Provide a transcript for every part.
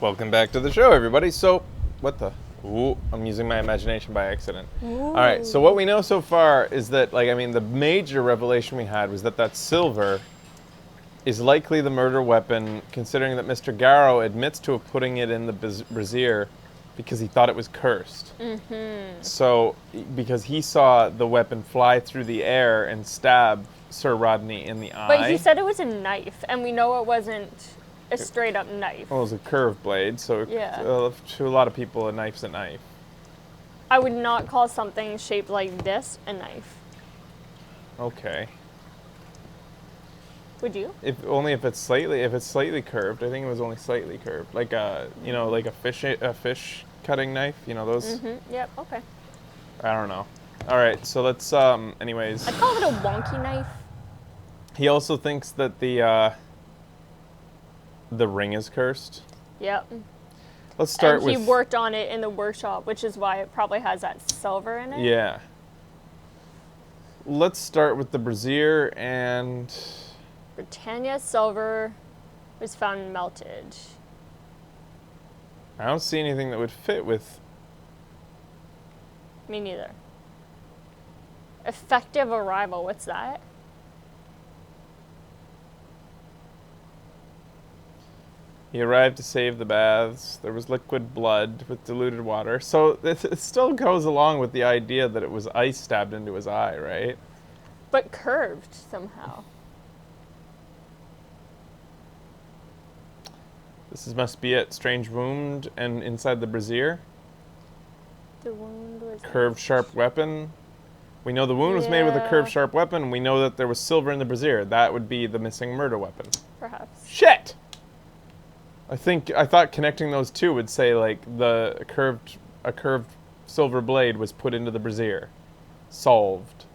Welcome back to the show, everybody. So, what the? Ooh, I'm using my imagination by accident. Ooh. All right, so what we know so far is that, the major revelation we had was that silver is likely the murder weapon, considering that Mr. Garrow admits to have putting it in the brazier because he thought it was cursed. Mm-hmm. So, because he saw the weapon fly through the air and stab Sir Rodney in the eye. But he said it was a knife, and we know it wasn't a straight-up knife. Well, it was a curved blade, so Yeah. To a lot of people, a knife's a knife. I would not call something shaped like this a knife. Okay. Would you? If it's slightly curved. I think it was only slightly curved, like a fish cutting knife. You know those. Mm-hmm. Yep. Okay. I don't know. All right, so let's. Anyways. I'd call it a wonky knife. He also thinks that the ring is cursed. Yep. Let's start with. And he worked on it in the workshop, which is why it probably has that silver in it. Yeah. Let's start with the brazier and. Britannia silver was found melted. I don't see anything that would fit with. Me neither. Effective arrival, what's that? He arrived to save the baths. There was liquid blood with diluted water. So it still goes along with the idea that it was ice stabbed into his eye, right? But curved somehow. Must be it. Strange wound and inside the brazier. The wound was... Curved sharp weapon. We know the wound was made with a curved sharp weapon. We know that there was silver in the brazier. That would be the missing murder weapon. Perhaps. Shit! I thought connecting those two would say a curved silver blade was put into the brazier. Solved.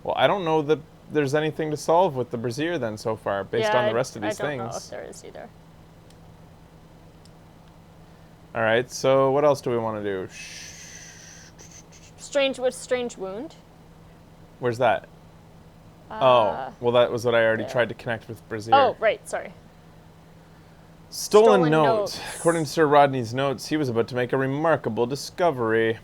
Well, I don't know that there's anything to solve with the brazier then so far, based on the rest of these things. I don't know if there is either. All right, so what else do we want to do? Strange wound. Where's that? Well, that was what I already tried to connect with brazier. Oh, right, sorry. Stolen note. According to Sir Rodney's notes, he was about to make a remarkable discovery.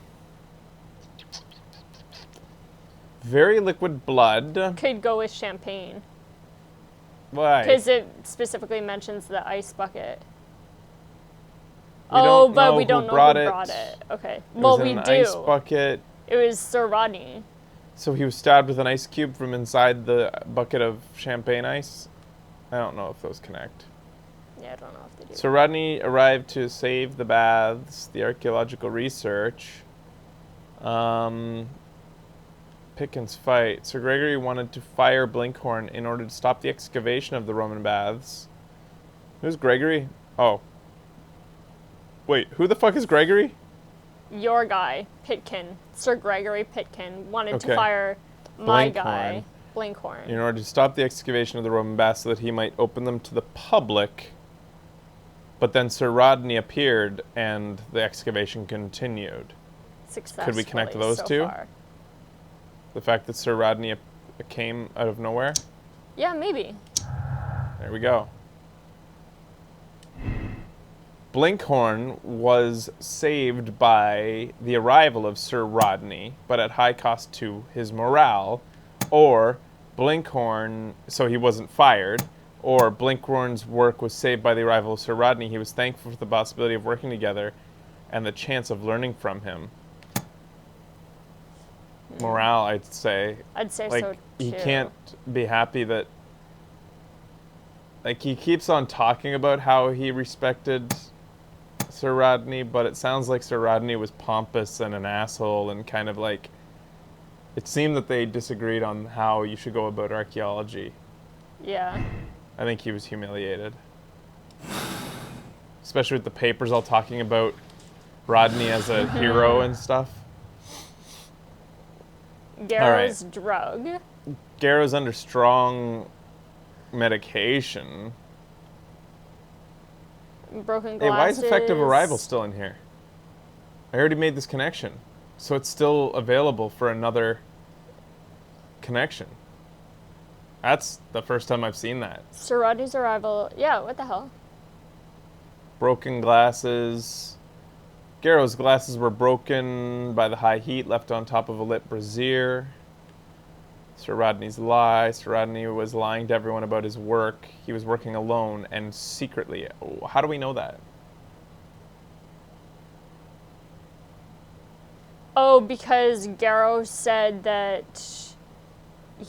Very liquid blood. Could go with champagne. Why? Because it specifically mentions the ice bucket. We don't know we don't know who brought it. Okay. Well, we do. Ice bucket. It was Sir Rodney. So he was stabbed with an ice cube from inside the bucket of champagne ice? I don't know if those connect. Yeah, I don't know if they do. Sir Rodney arrived to save the baths, the archaeological research. Pickens fight. Sir Gregory wanted to fire Blinkhorn in order to stop the excavation of the Roman baths. Who's Gregory? Oh. Wait, who the fuck is Gregory? Your guy, Pitkin. Sir Gregory Pitkin wanted to fire my guy, Blinkhorn. In order to stop the excavation of the Roman baths so that he might open them to the public. But then Sir Rodney appeared and the excavation continued. Successfully. Could we connect those two? Far. The fact that Sir Rodney came out of nowhere? Yeah, maybe. There we go. Blinkhorn was saved by the arrival of Sir Rodney, but at high cost to his morale, or Blinkhorn, so he wasn't fired, or Blinkhorn's work was saved by the arrival of Sir Rodney. He was thankful for the possibility of working together and the chance of learning from him. Morale, I'd say. I'd say so, too. He can't be happy that... he keeps on talking about how he respected Sir Rodney, but it sounds like Sir Rodney was pompous and an asshole and kind of it seemed that they disagreed on how you should go about archaeology. Yeah. I think he was humiliated. Especially with the papers all talking about Rodney as a hero and stuff. Garrow's drug. Garrow's under strong medication. Broken glasses. Hey, why is effective arrival still in here? I already made this connection. So it's still available for another connection. That's the first time I've seen that. Sir Rodney's arrival. Yeah, what the hell? Broken glasses. Garrow's glasses were broken by the high heat left on top of a lit brazier. Sir Rodney's lie. Sir Rodney was lying to everyone about his work. He was working alone and secretly. How do we know that? Oh, because Garrow said that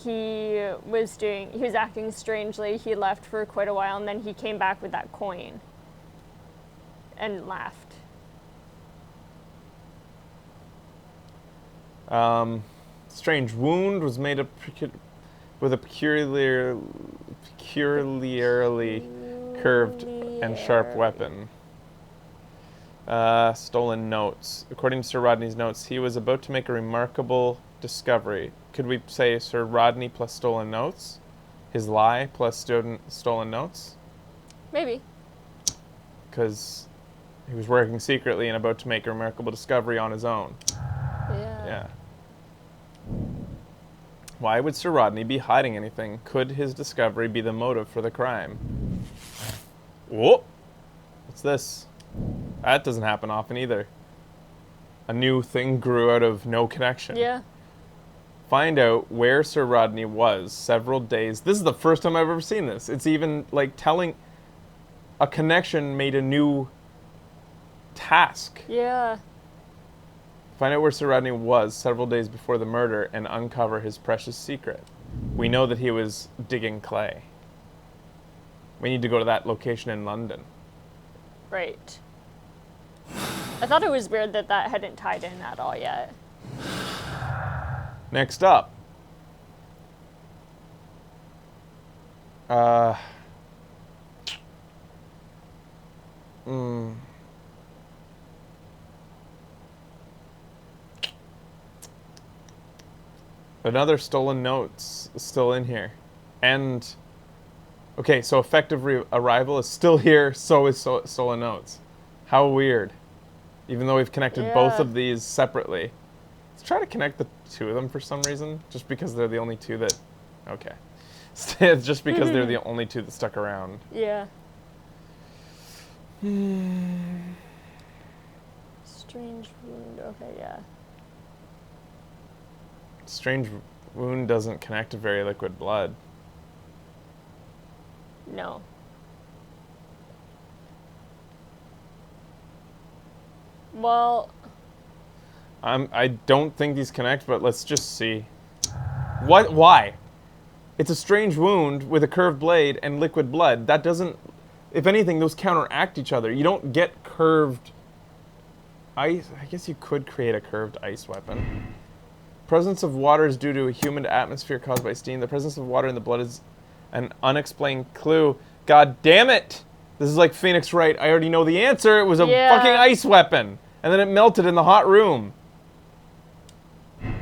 he was acting strangely. He left for quite a while, and then he came back with that coin and laughed. Strange wound was made with a peculiarly curved and sharp weapon. Stolen notes. According to Sir Rodney's notes, he was about to make a remarkable discovery. Could we say Sir Rodney plus stolen notes? His lie plus stolen notes? Maybe. Because he was working secretly and about to make a remarkable discovery on his own. Yeah. Why would Sir Rodney be hiding anything? Could his discovery be the motive for the crime? Whoa! What's this? That doesn't happen often either. A new thing grew out of no connection. Yeah. Find out where Sir Rodney was several days. This is the first time I've ever seen this. It's even like telling a connection made a new task. Yeah. Find out where Sir Rodney was several days before the murder and uncover his precious secret. We know that he was digging clay. We need to go to that location in London. Right. I thought it was weird that hadn't tied in at all yet. Next up. Another stolen notes still in here. And, okay, so effective arrival is still here, so is stolen notes. How weird. Even though we've connected both of these separately. Let's try to connect the two of them for some reason, just because they're the only two that, okay. Just because they're the only two that stuck around. Yeah. Strange wound, okay, yeah. Strange wound doesn't connect to very liquid blood. No. Well, I don't think these connect, but let's just see. What? Why? It's a strange wound with a curved blade and liquid blood. That doesn't... If anything, those counteract each other. You don't get curved ice. I guess you could create a curved ice weapon. Presence of water is due to a humid atmosphere caused by steam. The presence of water in the blood is an unexplained clue. God damn it! This is like Phoenix Wright. I already know the answer. It was a fucking ice weapon. And then it melted in the hot room.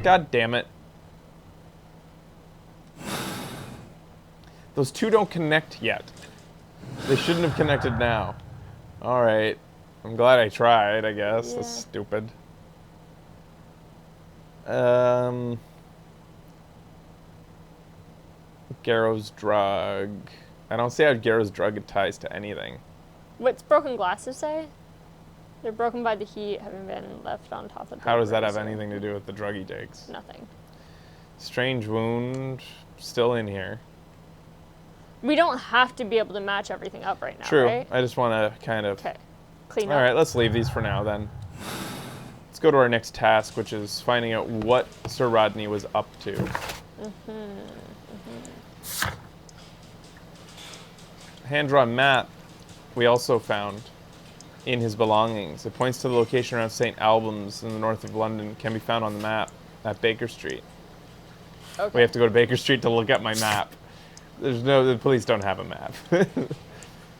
God damn it. Those two don't connect yet. They shouldn't have connected now. Alright. I'm glad I tried, I guess. That's stupid. Garrow's drug. I don't see how Garrow's drug ties to anything. What's broken glasses say? They're broken by the heat, having been left on top of the How does that have anything to do with the drug he takes? Nothing. Strange wound, still in here. We don't have to be able to match everything up right now, True. right? I just want to kind of... Okay. Clean up. All right, let's leave these for now then. Let's go to our next task, which is finding out what Sir Rodney was up to. Hand-drawn map we also found in his belongings. It points to the location around St. Albans in the north of London. Can be found on the map at Baker Street. Okay. We have to go to Baker Street to look at my map. The police don't have a map.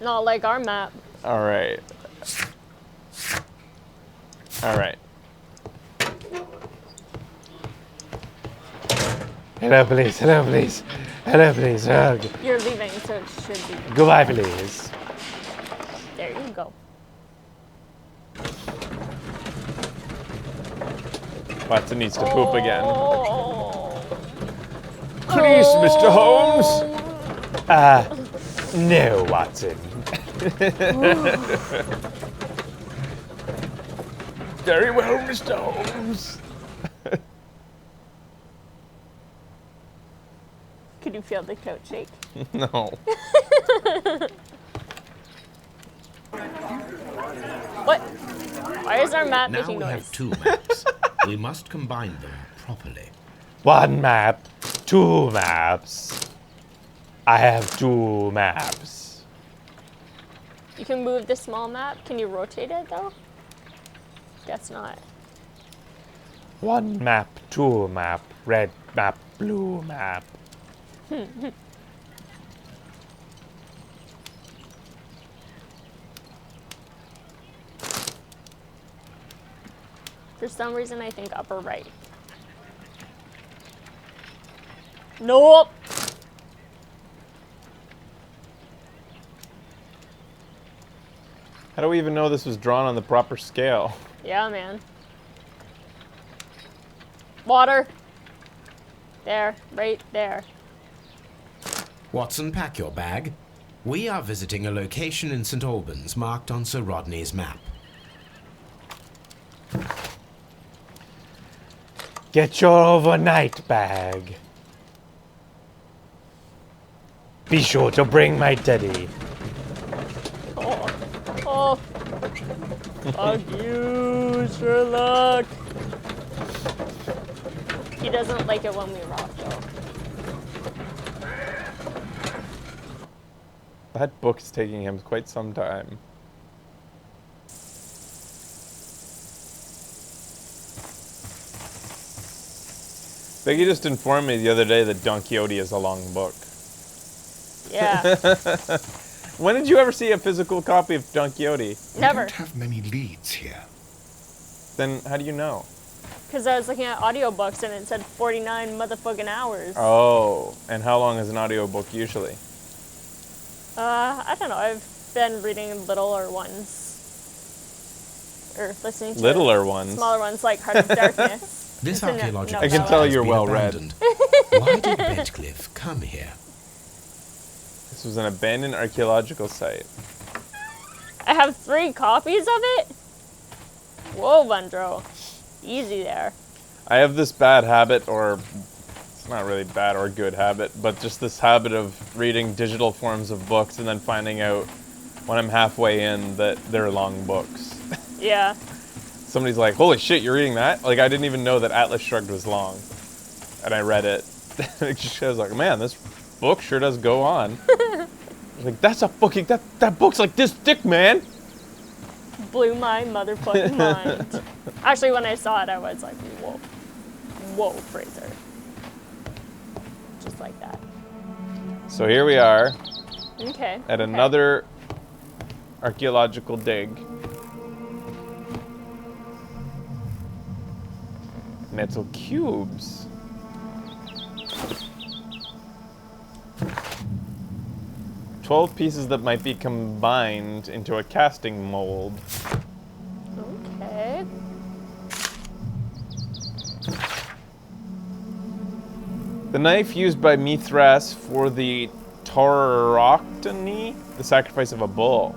Not like our map. All right. All right. Hello, police. Hello, police. Hello, police. Oh, You're leaving, so it should be. goodbye, police. There you go. Watson needs to poop again. Oh. Please, Mr. Holmes. No, Watson. Very well, Mr. Holmes. Could you feel the coat shake? No. What? Why is our map Now making we noise? have two maps. We must combine them properly. One map, two maps. I have two maps. You can move the small map. Can you rotate it though? Guess not. One map, two map, red map, blue map. For some reason, I think upper right. Nope. How do we even know this was drawn on the proper scale? Yeah, man. Water. There, right there. Watson, pack your bag. We are visiting a location in St. Albans marked on Sir Rodney's map. Get your overnight bag. Be sure to bring my teddy. Oh. Fuck you, Sherlock. He doesn't like it when we rock, though. That book's taking him quite some time. Becky just informed me the other day that Don Quixote is a long book. Yeah. When did you ever see a physical copy of Don Quixote? Never. We don't have many leads here. Then how do you know? Because I was looking at audiobooks and it said 49 motherfucking hours. Oh, and how long is an audiobook usually? I don't know. I've been reading littler ones. Or listening to Littler ones? smaller ones like Heart of Darkness. This It's a no- archaeological I can site tell has you're been well-read. abandoned. Why did Bedcliffe come here? This was an abandoned archaeological site. I have 3 copies of it? Whoa, Bundro. Easy there. I have this bad habit, or it's not really bad or good habit, but just this habit of reading digital forms of books and then finding out when I'm halfway in that they're long books. Yeah. Somebody's like, holy shit, you're reading that? Like, I didn't even know that Atlas Shrugged was long. And I read it. It just shows like, man, this book sure does go on. I was like, that's a fucking, that book's like this thick, man. Blew my motherfucking mind. Actually, when I saw it, I was like, whoa. Whoa, Fraser. Just like that. So here we are Okay. at okay. another archaeological dig. Metal cubes. "12 pieces that might be combined into a casting mold." Okay. The knife used by Mithras for the tauroctony, the sacrifice of a bull,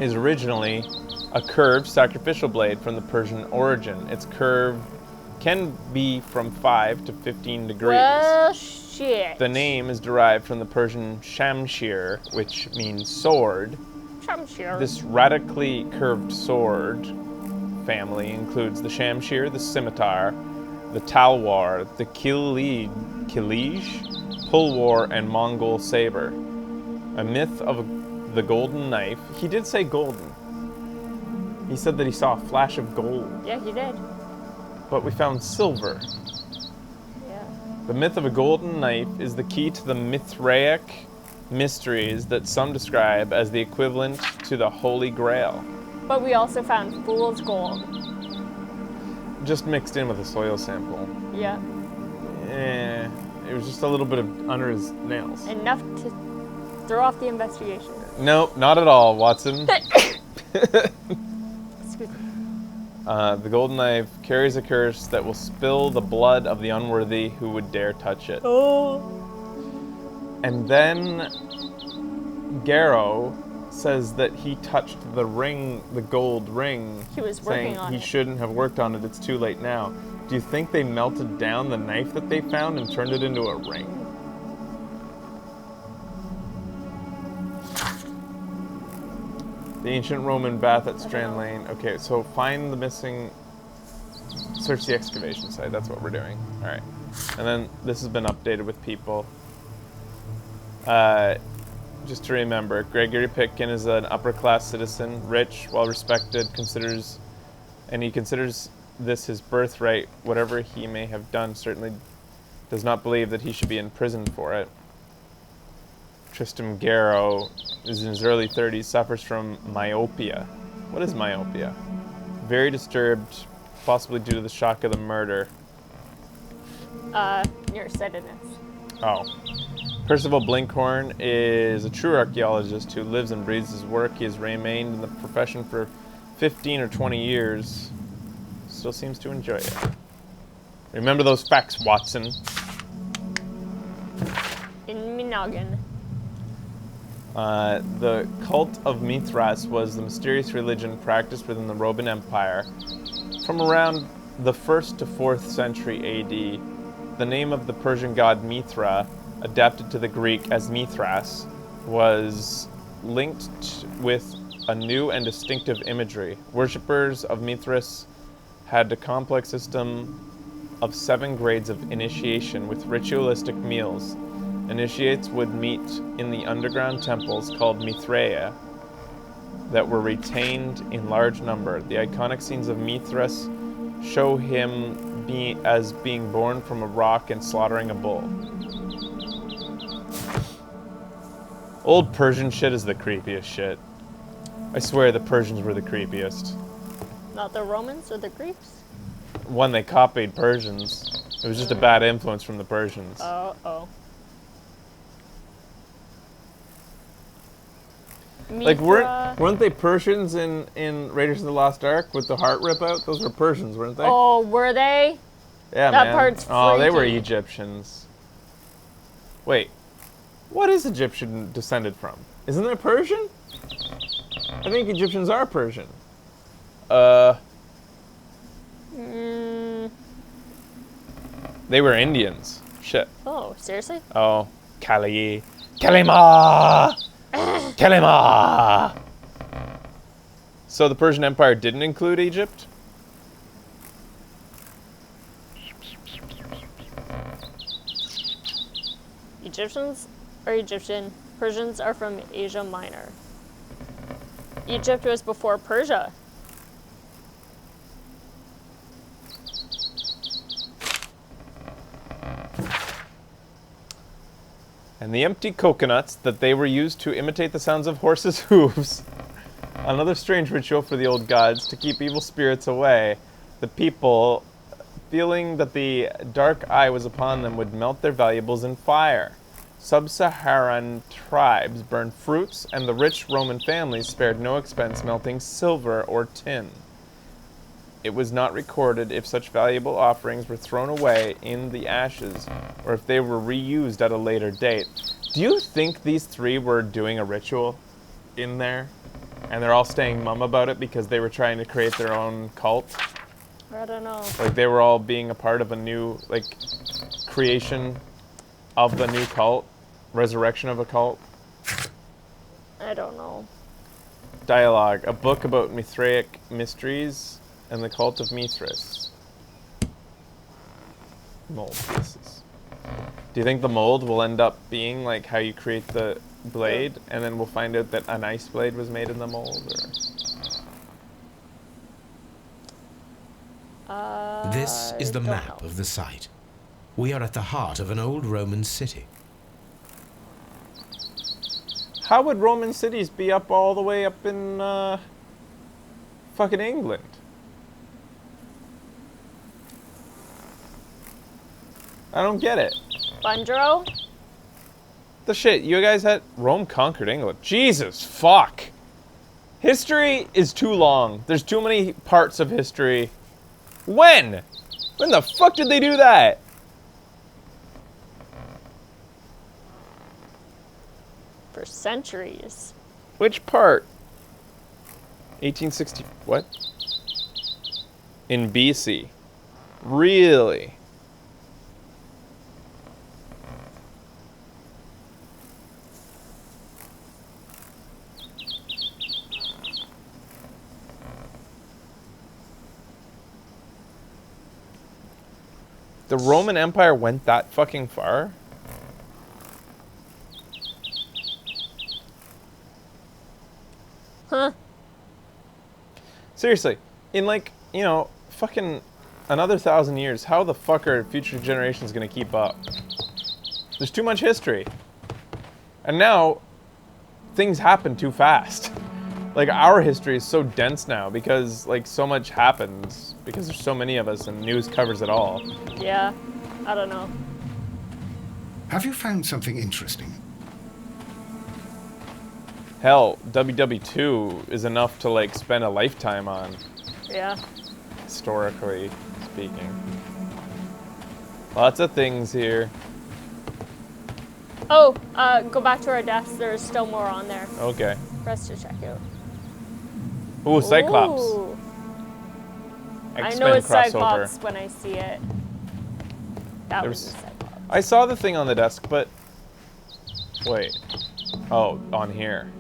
is originally a curved sacrificial blade from the Persian origin. Its curve can be from 5 to 15 degrees. Well, shit. The name is derived from the Persian shamshir, which means sword. Shamshir. This radically curved sword family includes the shamshir, the scimitar, the talwar, the kilij, pulwar, and Mongol saber. A myth of the golden knife. He did say golden. He said that he saw a flash of gold, Yeah, he did. but we found silver. Yeah. The myth of a golden knife is the key to the Mithraic mysteries that some describe as the equivalent to the Holy Grail, But we also found fool's gold. just mixed in with a soil sample. Yeah. It was just a little bit of under his nails. Enough to throw off the investigation. Nope, not at all, Watson. Excuse me. The golden knife carries a curse that will spill the blood of the unworthy who would dare touch it. Oh. And then Garrow says that he touched the ring, the gold ring. He was saying working on he it. shouldn't have worked on it. It's too late now. Do you think they melted down the knife that they found and turned it into a ring? The ancient Roman bath at Strand Lane. Okay, so find the missing... Search the excavation site. That's what we're doing. All right. And then this has been updated with people. Just to remember, Gregory Pitkin is an upper-class citizen, rich, well-respected, he considers this his birthright. Whatever he may have done, certainly does not believe that he should be imprisoned for it. Tristram Garrow is in his early 30s, suffers from myopia. What is myopia? Very disturbed, possibly due to the shock of the murder. Nearsightedness. Oh. Percival Blinkhorn is a true archaeologist who lives and breathes his work. He has remained in the profession for 15 or 20 years. Still seems to enjoy it. Remember those facts, Watson. In me noggin. The cult of Mithras was the mysterious religion practiced within the Roman Empire. From around the 1st to 4th century AD, the name of the Persian god Mithra, adapted to the Greek as Mithras, was linked with a new and distinctive imagery. Worshippers of Mithras had a complex system of 7 grades of initiation with ritualistic meals. Initiates would meet in the underground temples called Mithraea that were retained in large number. The iconic scenes of Mithras show him being born from a rock and slaughtering a bull. Old Persian shit is the creepiest shit. I swear the Persians were the creepiest. Not the Romans or the Greeks? When they copied Persians, it was just a bad influence from the Persians. Oh. Like, Mithra. weren't they Persians in Raiders of the Lost Ark with the heart rip out? Those were Persians, weren't they? Oh, were they? Yeah, that man. part's Oh, they were freaky. Egyptians. Wait, what is Egyptian descended from? Isn't it Persian? I think Egyptians are Persian. They were Indians. Shit. Oh, seriously? Oh, Kalima! Kalima! So the Persian Empire didn't include Egypt? Egyptians are Egyptian. Persians are from Asia Minor. Egypt was before Persia. And the empty coconuts that they were used to imitate the sounds of horses' hooves. Another strange ritual for the old gods to keep evil spirits away. The people, feeling that the dark eye was upon them, would melt their valuables in fire. Sub-Saharan tribes burned fruits, and the rich Roman families spared no expense melting silver or tin. It was not recorded if such valuable offerings were thrown away in the ashes or if they were reused at a later date. Do you think these three were doing a ritual in there? And they're all staying mum about it because they were trying to create their own cult? I don't know. Like they were all being a part of a new, like, creation of the new cult? Resurrection of a cult? I don't know. Dialogue. A book about Mithraic mysteries and the cult of Mithras. Mold pieces. Do you think the mold will end up being like how you create the blade, and then we'll find out that an ice blade was made in the mold? Or? This is the don't map know. of the site. We are at the heart of an old Roman city. How would Roman cities be up all the way up in fucking England? I don't get it. Bundro? The shit, you guys had... Rome conquered England. Jesus, fuck. History is too long. There's too many parts of history. When? When the fuck did they do that? For centuries. Which part? 1860. What? In BC. Really? The Roman Empire went that fucking far? Huh? Seriously, in like, you know, fucking another 1,000 years, how the fuck are future generations gonna keep up? There's too much history. And now, things happen too fast. Like, our history is so dense now because, like, so much happens because there's so many of us and news covers it all. Yeah. I don't know. Have you found something interesting? Hell, WW2 is enough to, like, spend a lifetime on, Yeah. historically speaking. Lots of things here. Oh, go back to our desk. There's still more on there Okay. for us to check out. Ooh, Cyclops. Ooh. I X-Men know it's crossover. Cyclops when I see it. That was There's- a Cyclops. I saw the thing on the desk, but... Wait. Oh, on here.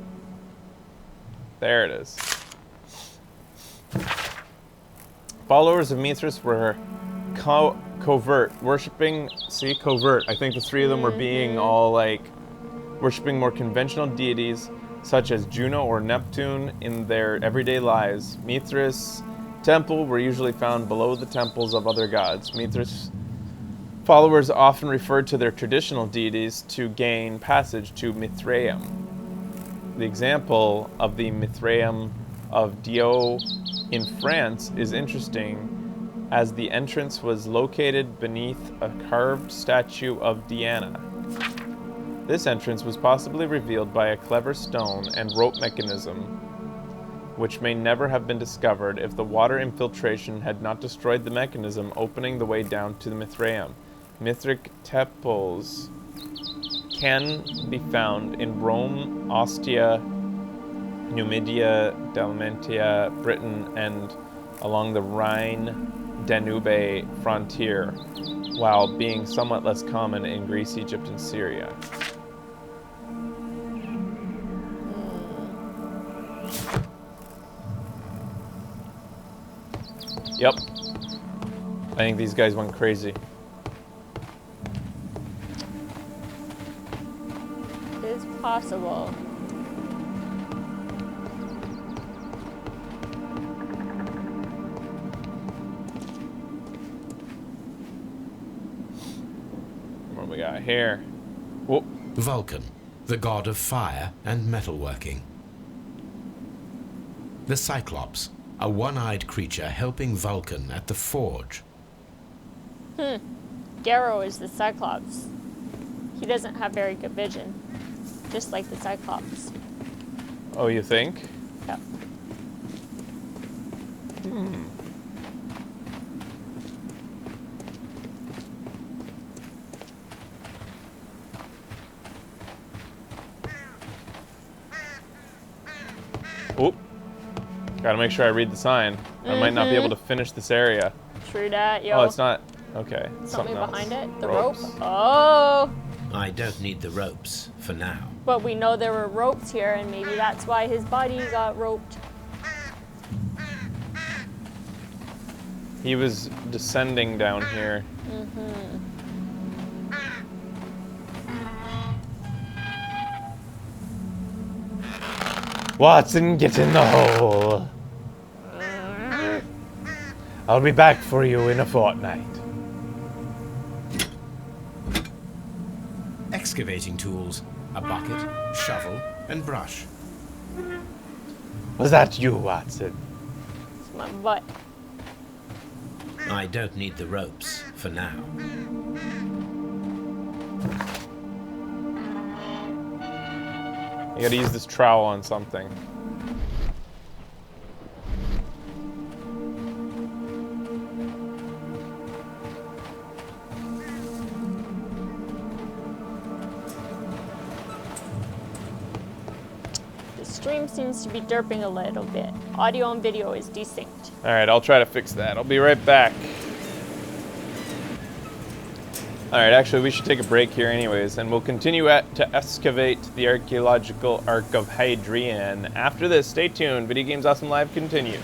There it is. Followers of Mithras were covert, worshipping... See, covert. I think the three of them were being all, like, worshipping more conventional deities, such as Juno or Neptune, in their everyday lives. Mithras' temple were usually found below the temples of other gods. Mithras followers often referred to their traditional deities to gain passage to Mithraeum. The example of the Mithraeum of Dio in France is interesting, as the entrance was located beneath a carved statue of Diana. This entrance was possibly revealed by a clever stone and rope mechanism, which may never have been discovered if the water infiltration had not destroyed the mechanism opening the way down to the Mithraeum. Mythic Temples can be found in Rome, Ostia, Numidia, Dalmatia, Britain, and along the Rhine-Danube frontier, while being somewhat less common in Greece, Egypt, and Syria. Yep. I think these guys went crazy. It's possible. What do we got here? Whoop. Vulcan, the god of fire and metalworking. The Cyclops, a one-eyed creature helping Vulcan at the forge. Garrow is the Cyclops. He doesn't have very good vision, just like the Cyclops. Oh, you think? Yep. Oop. Gotta make sure I read the sign. I might not be able to finish this area. True that, yo. Oh, it's not. Okay. Something else. behind it? The Ropes. rope? Oh! I don't need the ropes for now. But we know there were ropes here, and maybe that's why his body got roped. He was descending down here. Watson, get in the hole. I'll be back for you in a fortnight. Excavating tools, a bucket, shovel, and brush. Was that you, Watson? It's my butt. I don't need the ropes for now. You gotta use this trowel on something. stream seems to be derping a little bit. Audio and video is desynced. All right, I'll try to fix that. I'll be right back. All right, actually, we should take a break here anyways, and we'll continue to excavate the archaeological Ark of Hadrian. After this, stay tuned. Video Games Awesome Live continues.